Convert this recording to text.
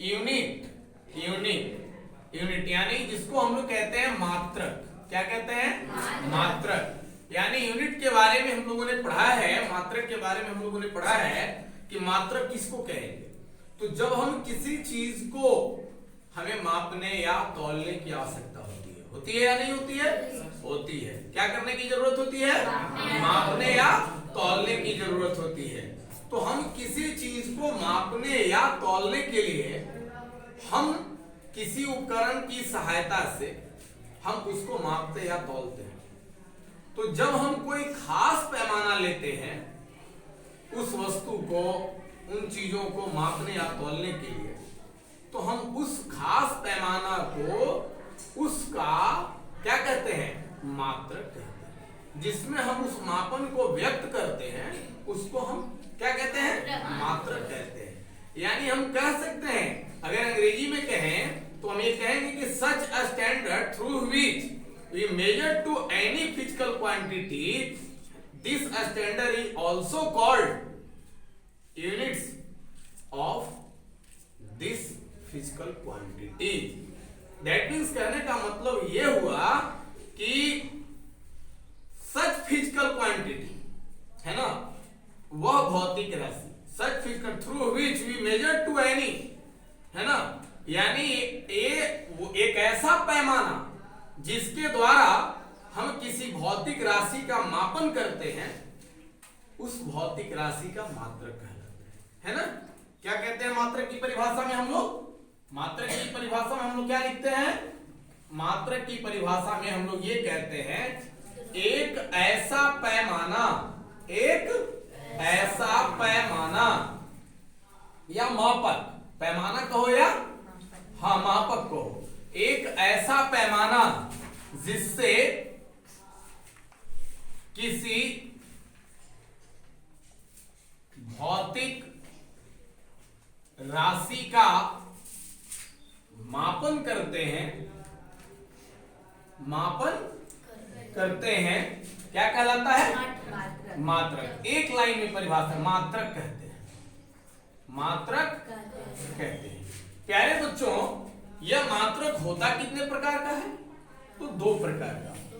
Unit unit unit यानी जिसको हम लोग कहते हैं मात्रक। क्या कहते हैं? मात्रक। यानी यूनिट के बारे में हम लोगों ने पढ़ा है, मात्रक के बारे में हम लोगों ने पढ़ा है कि मात्रक किसको कहेंगे। तो जब हम किसी चीज को हमें मापने या तौलने की आवश्यकता होती है या नहीं होती है? होती है। क्या करने की जरूरत होती है? मापने या तौलने की जरूरत होती है। तो हम किसी चीज को मापने या तौलने के लिए हम किसी उपकरण की सहायता से हम उसको मापते या तौलते हैं। तो जब हम कोई खास पैमाना लेते हैं उस वस्तु को, उन चीजों को मापने या तौलने के लिए, तो हम उस खास पैमाना को उसका क्या कहते हैं? मात्रक कहते हैं। जिसमें हम उस मापन को व्यक्त करते हैं उसको हम क्या कहते हैं? मात्रक कहते हैं। यानी हम कह सकते हैं, अगर अंग्रेजी में कहें तो हम ये कहेंगे कि such a standard through which we measure to any physical quantity, this standard is also called units of this physical quantity. That means कहने का मतलब यह हुआ कि सच फिजिकल क्वांटिटी है ना, वह भौतिक राशि, such physical through which we measure to any, है ना, यानी एक ऐसा पैमाना जिसके द्वारा हम किसी भौतिक राशि का मापन करते हैं, उस भौतिक राशि का मात्रक कहलाता है ना। क्या कहते हैं मात्रक की परिभाषा में हम लोग? मात्रक की परिभाषा में हम लोग क्या लिखते हैं? मात्रक की परिभाषा में हम लोग ये कहते हैं, एक ऐसा पैमाना, एक ऐसा पैमाना या मापक, पैमाना कहो या हाँ मापक कहो, एक ऐसा पैमाना जिससे किसी भौतिक राशि का मापन करते हैं, मापन करते हैं, क्या कहलाता है? मात्रक। एक लाइन में परिभाषा मात्रक कहते हैं, मात्रक कहते हैं। प्यारे बच्चों, यह मात्रक होता कितने प्रकार का है? तो दो प्रकार का।